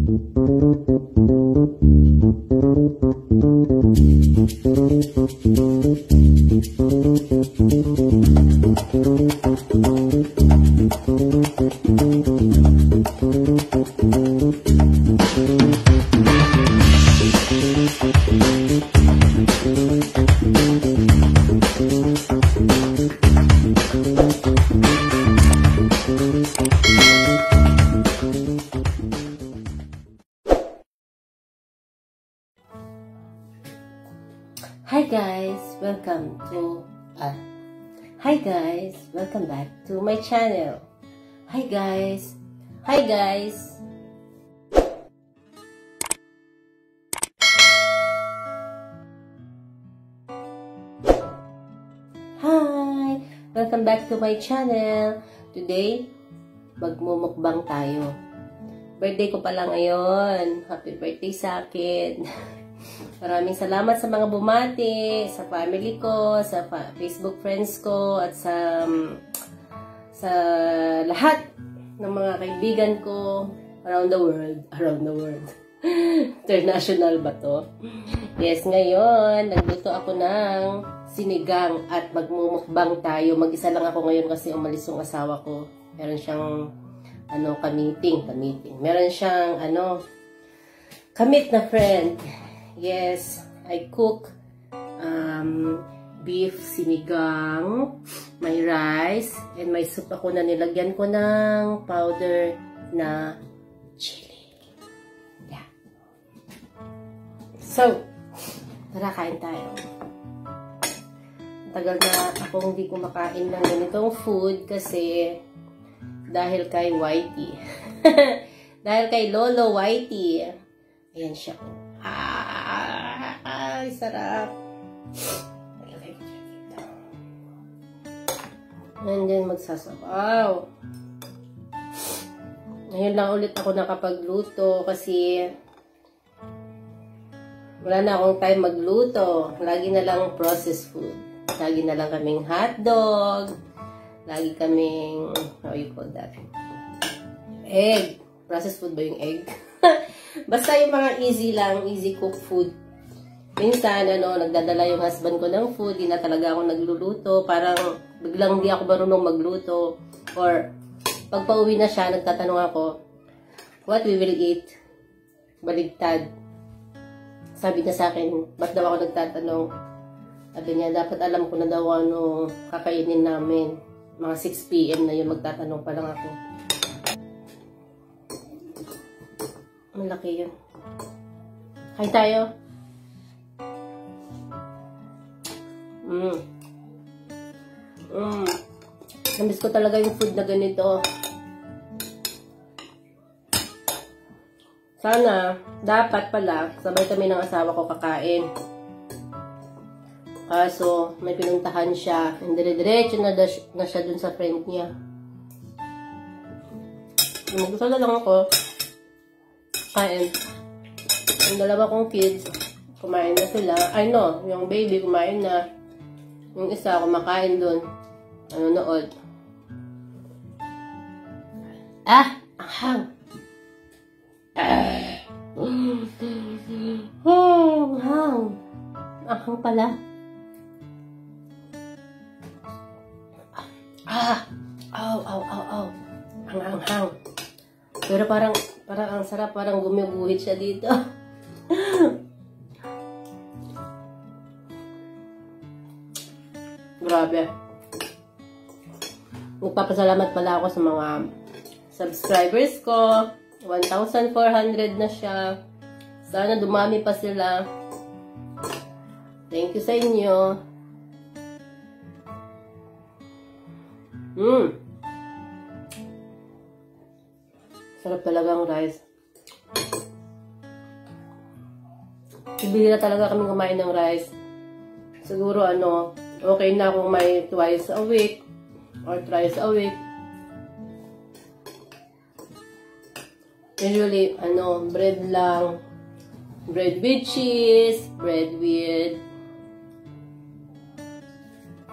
Hi guys, welcome back to my channel. Hi guys. Hi. Welcome back to my channel. Today, magmumukbang tayo. Birthday ko pala ngayon. Happy birthday sa akin. Maraming salamat sa mga bumati, sa family ko, sa Facebook friends ko, at sa lahat ng mga kaibigan ko around the world. International ba to? Yes, ngayon, nagluto ako ng sinigang at magmumukbang tayo. Mag-isa lang ako ngayon kasi umalis yung asawa ko. Meron siyang, kamiting. Meron siyang, kamit na friend. Yes, I cook beef sinigang, may rice, and may soup ako na nilagyan ko ng powder na chili. Yeah. So, tara, kain tayo. Tagal na akong hindi kumakain ng ganitong food kasi dahil kay Whitey. Dahil kay Lolo Whitey. Ayan siya. Ay, sarap. And then, magsasabaw. Ngayon lang ulit ako nakapagluto kasi wala na akong time magluto. Lagi na lang processed food. Lagi na lang kaming hotdog. Lagi kaming, how you call that? Egg. Processed food ba yung egg? Basta yung mga easy cook food. Minsan, nagdadala yung husband ko ng food, di na talaga ako nagluluto. Parang, biglang di ako marunong magluto. Or, pag pauwi na siya, nagtatanong ako, what we will eat? Baligtad. Sabi niya sa akin, ba't daw ako nagtatanong? Sabi niya, dapat alam ko na daw ano kakainin namin. Mga 6 PM na yun, magtatanong pa lang ako. Malaki yun. Kain tayo. Namiss ko talaga yung food na ganito. Sana, dapat pala, sabay kami ng asawa ko kakain. Kaso, may pinuntahan siya. Dire-diretso na siya dun sa friend niya. Gusto na lang ako kain. Yung dalawa kong kids, kumain na sila. Ay no, yung baby kumain na. Yung isa, kumakain dun. Nanonood. Anghang! Anghang! Anghang pala. Aw. Anghang. Pero parang ang sarap, parang gumuguhit siya dito. Grabe. Magpapasalamat pala ako sa mga subscribers ko. 1,400 na siya. Sana dumami pa sila. Thank you sa inyo. Sarap talaga ang rice. Bibili na talaga kami kumain ng rice. Siguro okay na kung may twice a week or thrice a week. Usually, bread lang. Bread with cheese, bread with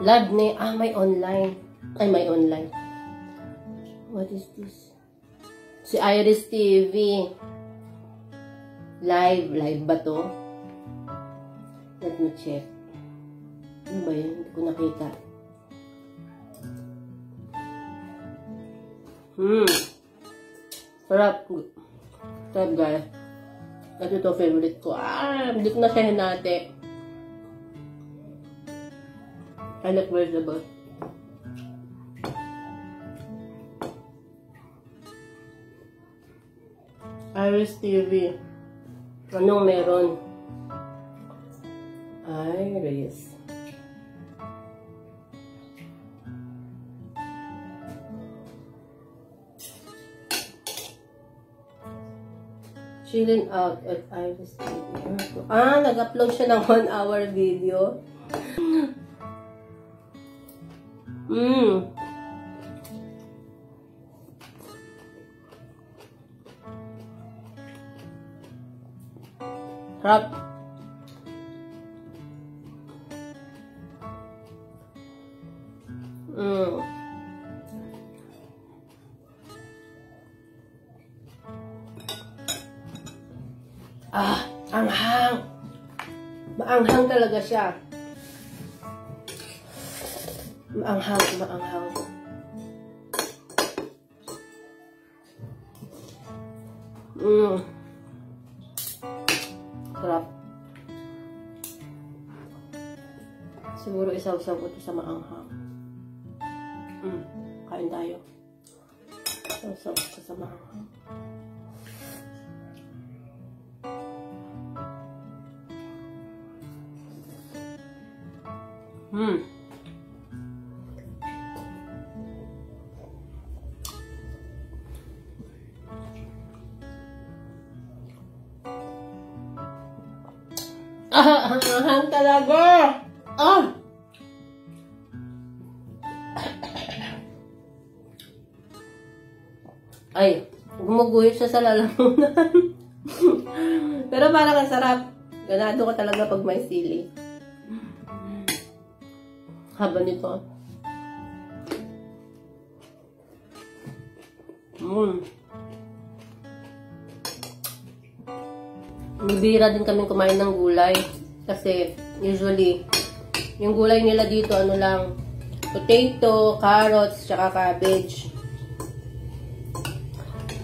labne. May online. May online. What is this? Si Iris TV. Live. Live ba to? Let me check. Ano ba yun? Hindi ko nakita. Sarap. Sarap guys. Ito to favorite ko. Hindi ko na siya hinati. I like vegetable. Iris TV. Anong meron? Iris. Chilling out at Iris TV. Nag-upload siya ng 1 hour video. Sarap. Anghang. Maanghang talaga siya. Maanghang. Sarap. Siguro isaw-saw ko ito sa maanghang. Kain tayo. Isaw-saw ko sa maanghang. Anghang talaga. Ay, gumuguhit siya sa lalamunan. Pero parang ang sarap. Ganado ko talaga pag may sili. Haba nito. Bibira din kami kumain ng gulay. Kasi usually, yung gulay nila dito, ano lang, potato, carrots, tsaka cabbage.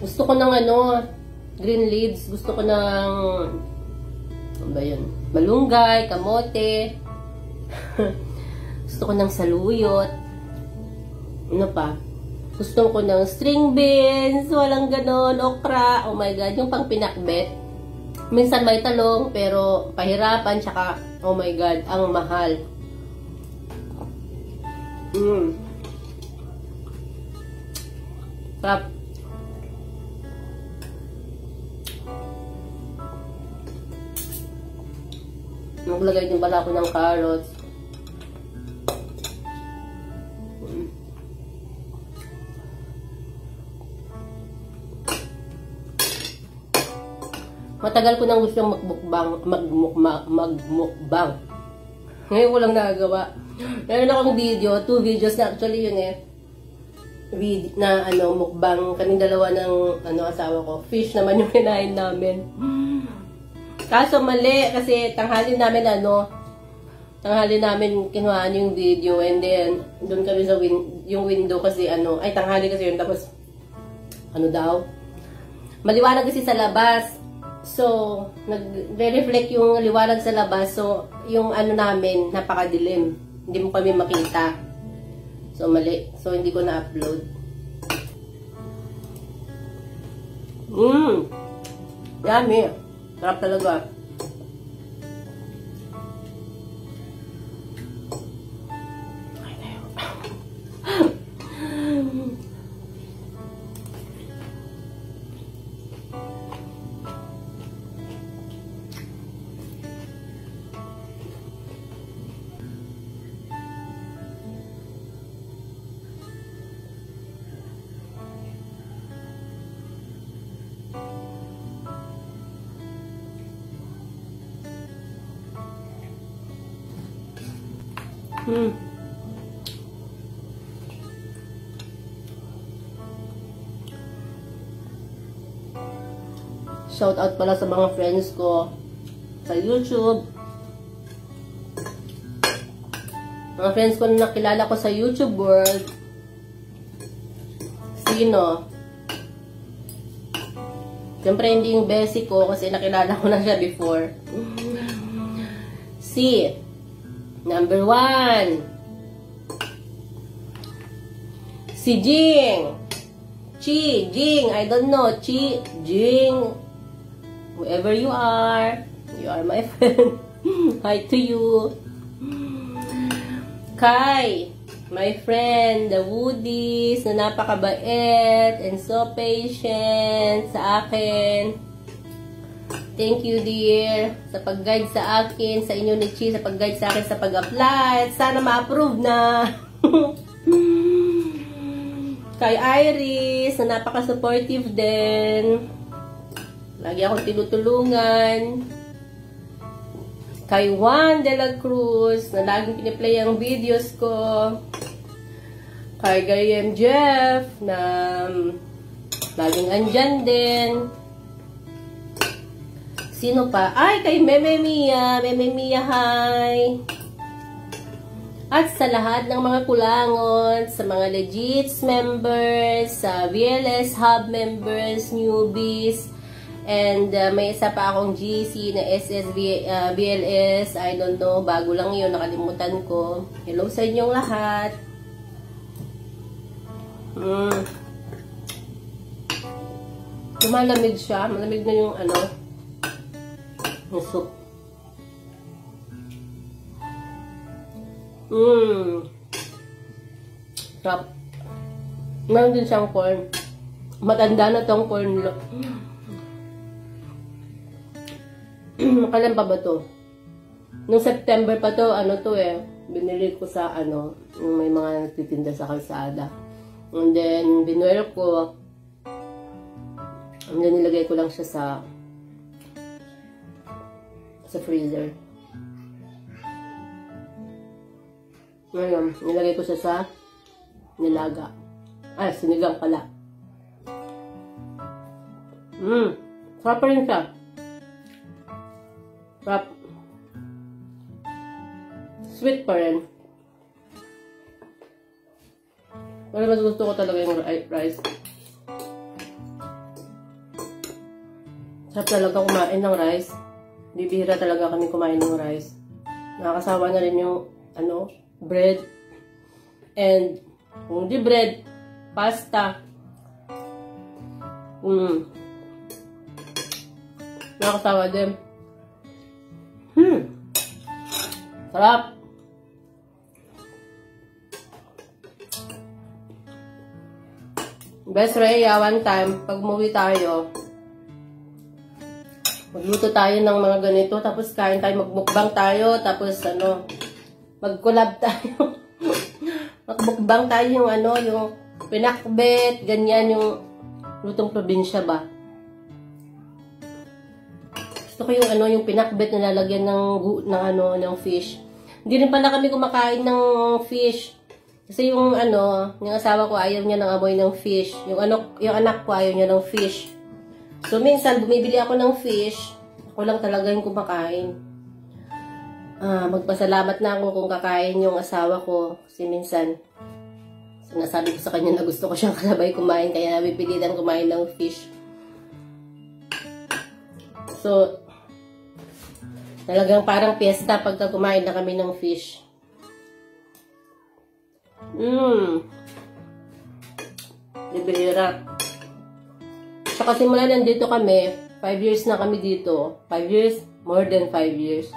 Gusto ko ng green leaves. Gusto ko ng, ano ba yun? Malunggay, kamote. Gusto ko ng saluyot. Ano pa? Gusto ko ng string beans. Walang ganon. Okra. Oh my God. Yung pang pinakbet. Minsan may talong. Pero pahirapan. Tsaka, oh my God. Ang mahal. Sarap. Maglagay din pala ako ng carrots. Matagal ko nang gustong magmukbang. Ngayon ko lang nagagawa. Meron akong video, 2 videos na actually yun na mukbang. Kaming dalawa ng asawa ko. Fish naman yung kinain namin. Kaso mali kasi tanghali namin kinuhaan yung video and then doon kami sa yung window kasi tanghali kasi yun tapos maliwanag kasi sa labas. So, nagre-reflect yung liwanag sa labas. So, yung namin, napakadilim. Hindi mo kami makita. So, mali. So, hindi ko na-upload. Yummy. Sarap talaga. Shout out pala sa mga friends ko sa YouTube. Mga friends ko na nakilala ko sa YouTube world. Sino? Siyempre hindi yung basic ko kasi nakilala ko na siya before. Si number 1. Si Jing. Chi, Jing, I don't know. Chi, Jing. Whoever you are my friend. Hi to you. Kai, my friend, the Woodies, na napakabait and so patient sa akin. Thank you, dear, sa pag-guide sa akin, sa inyo ni Chi, sa pag-guide sa akin sa pag-apply. Sana ma-approve na. Kay Iris, na napaka-supportive din. Lagi akong tinutulungan. Kay Juan de la Cruz, na laging piniplay ang videos ko. Kay Graham Jeff, na laging andyan din. Sino pa? Ay, kay Meme Mia. Meme Mia, hi! At sa lahat ng mga kulangon, sa mga legits members, sa VLS Hub members, newbies, and may isa pa akong GC na BLS, I don't know, bago lang yun, nakalimutan ko. Hello sa inyong lahat. Malamig siya, malamig na yung ano, yung soup. Sarap. Meron din siyang corn. Matanda na tong corn. Kailan pa ba to? Nung September pa to, ano to eh. Binili ko sa ano, may mga nagtitinda sa kalsada. And then, binuel ko. And then, nilagay ko lang siya sa freezer. Ngayon, nilagay ko siya sa nilaga. Ay, sinigang pala. Sarap pa rin siya. Sarap. Sweet pa rin. Pero mas gusto ko talaga yung rice. Sarap talaga kumain ng rice. Bibihira talaga kami kumain ng rice. Nakakasawa na rin yung ano, bread. And kung di bread, pasta. Nakakasawa din. Sarap. Best Rhea, one time, pag umuwi tayo, magluto tayo ng mga ganito, tapos kain tayo, magmukbang tayo, tapos ano, mag-collab tayo. Magmukbang tayo yung ano, yung pinakbet, ganyan yung lutong probinsya ba. Gusto ko yung ano, yung pinakbet na lalagyan ng fish. Hindi rin pala kami kumakain ng fish. Kasi yung ano, yung asawa ko ayaw niya ng amoy ng fish. Yung anak ko ayaw niya ng fish. So minsan bumibili ako ng fish, ako lang talaga yung kumakain. Magpasalamat na ako kung kakain yung asawa ko. Kasi minsan sinasabi ko sa kanya na gusto ko siyang kasabay kumain, kaya napipilitan kumain ng fish. So talagang parang piyesta pagka kumain na kami ng fish. Libera. Tsaka simula nandito kami, 5 years na kami dito. 5 years? More than 5 years.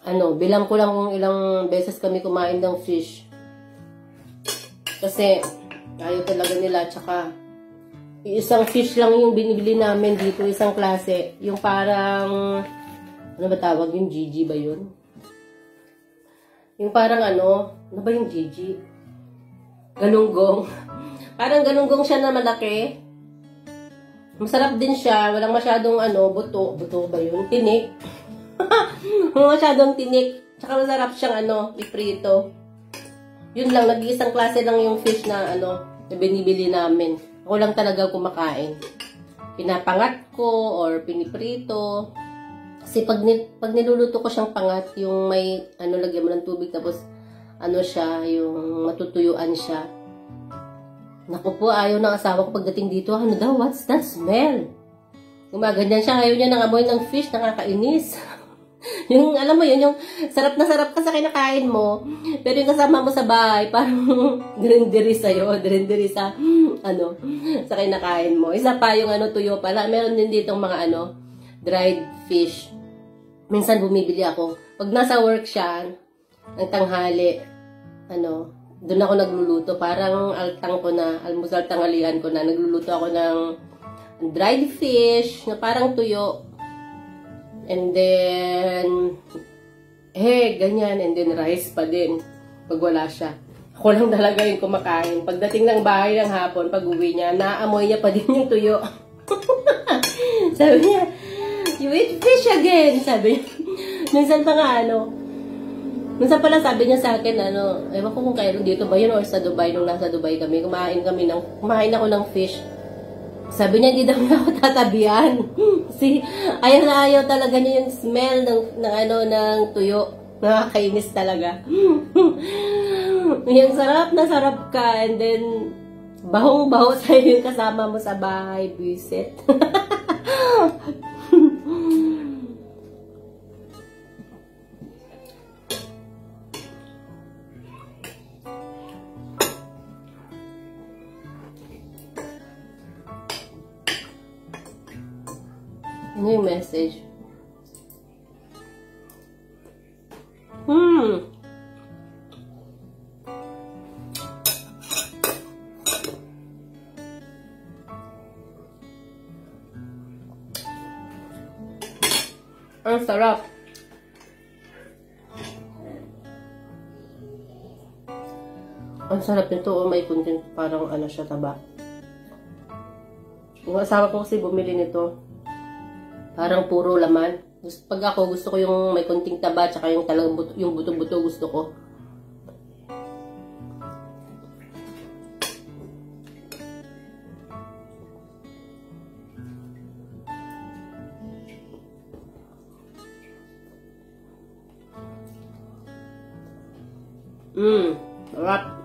Ano, bilang ko lang kung ilang beses kami kumain ng fish. Kasi, ayaw talaga nila. Tsaka, isang fish lang yung binibili namin dito, isang klase. Yung parang, ano ba tawag yung Gigi ba yun? Yung parang ano ba yung Gigi? Galunggong. Parang galunggong siya na malaki. Masarap din siya. Walang masyadong ano, buto. Buto ba yun? Tinik. Walang masyadong tinik. Tsaka masarap siyang ano, iprito. Yun lang, nag-iisang klase lang yung fish na ano, na binibili namin. Ako lang talaga kumakain. pinapangat ko or piniprito. Kasi pag niluluto ko siyang pangat, yung may lagyan mo ng tubig tapos siya, yung matutuyuan siya. Naku po, ayaw ng asawa ko pagdating dito, ano daw, what's that smell? Gumaganyan siya, ayaw niya ng amoy ng fish, nakakainis. Yung, alam mo yun, yung sarap na sarap ka sa kinakain mo, pero yung kasama mo sa bahay, parang dirindiri sa'yo, dirindiri sa, sa kinakain mo. Isa pa yung tuyo pala, meron din ditong mga dried fish. Minsan bumibili ako. Pag nasa work siya, ng tanghali, doon ako nagluluto. Parang almusal tanghalian ko na, nagluluto ako ng dried fish, na parang tuyo. And then, ganyan. And then, rice pa din. Pag wala siya. Ako lang talaga yung kumakain. Pagdating ng bahay ng hapon, pag uwi niya, naamoy niya pa din yung tuyo. Sabi niya, you eat fish again. Sabi niya. Minsan pa nga, minsan pala sabi niya sa akin, ewan ko kung kayo dito ba yun or sa Dubai, nung nasa Dubai kami, kumain ako ng fish. Sabi niya, hindi daw na ako tatabihan. Kasi, ayaw na ayaw talaga niya yung smell ng tuyo. Nakakainis talaga. Yung sarap na sarap ka, and then, bahong-baho sa'yo yung kasama mo sa bahay, bisit. Ano yung message? Ang sarap. Ang sarap nito. May kunting parang siya, taba. Yung asawa ko kasi bumili nito. Parang puro laman. Pag ako, gusto ko yung may konting taba, tsaka yung talagang yung buto-buto gusto ko. Sarap.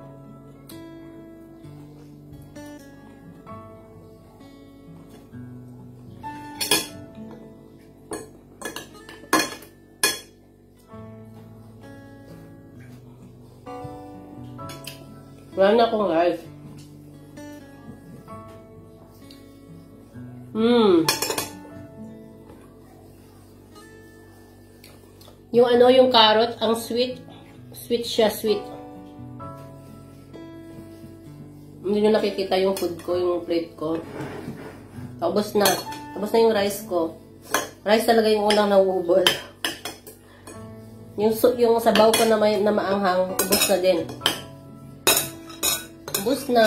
Wala na akong rice. Yung carrot, ang sweet. Sweet siya, sweet. Hindi nyo nakikita yung food ko, yung plate ko. Tapos na. Tapos na yung rice ko. Rice talaga yung unang nauubol. Yung sabaw ko na maanghang, ubos na din. Ubos na.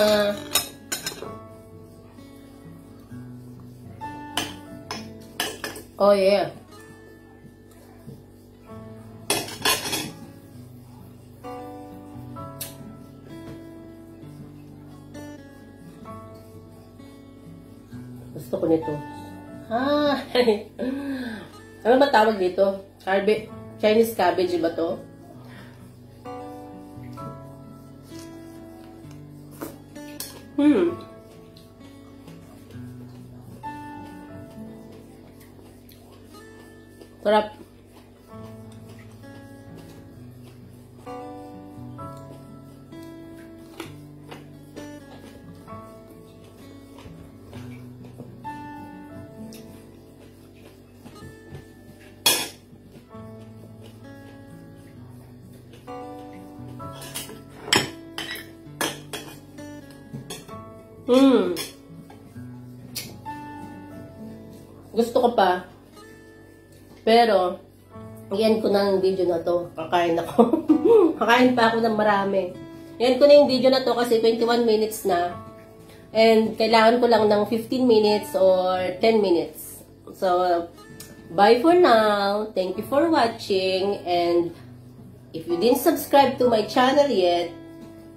Oh yeah. Gusto ko nito. Ano ba tawag dito? Chinese cabbage ba to? Sarap. Gusto ko pa. Pero, yan ko na yung video na to. Kakain ako. Kakain pa ako ng marami. Yan ko na yung video na to kasi 21 minutes na. And, kailangan ko lang ng 15 minutes or 10 minutes. So, bye for now. Thank you for watching. And, if you didn't subscribe to my channel yet,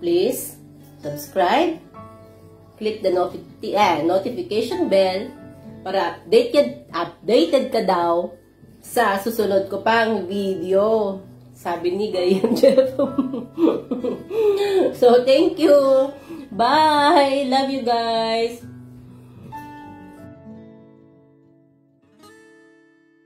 please subscribe. Click the notification bell para updated ka daw sa susunod ko pang video. Sabi ni Gayam Jeff. So, thank you. Bye. Love you guys.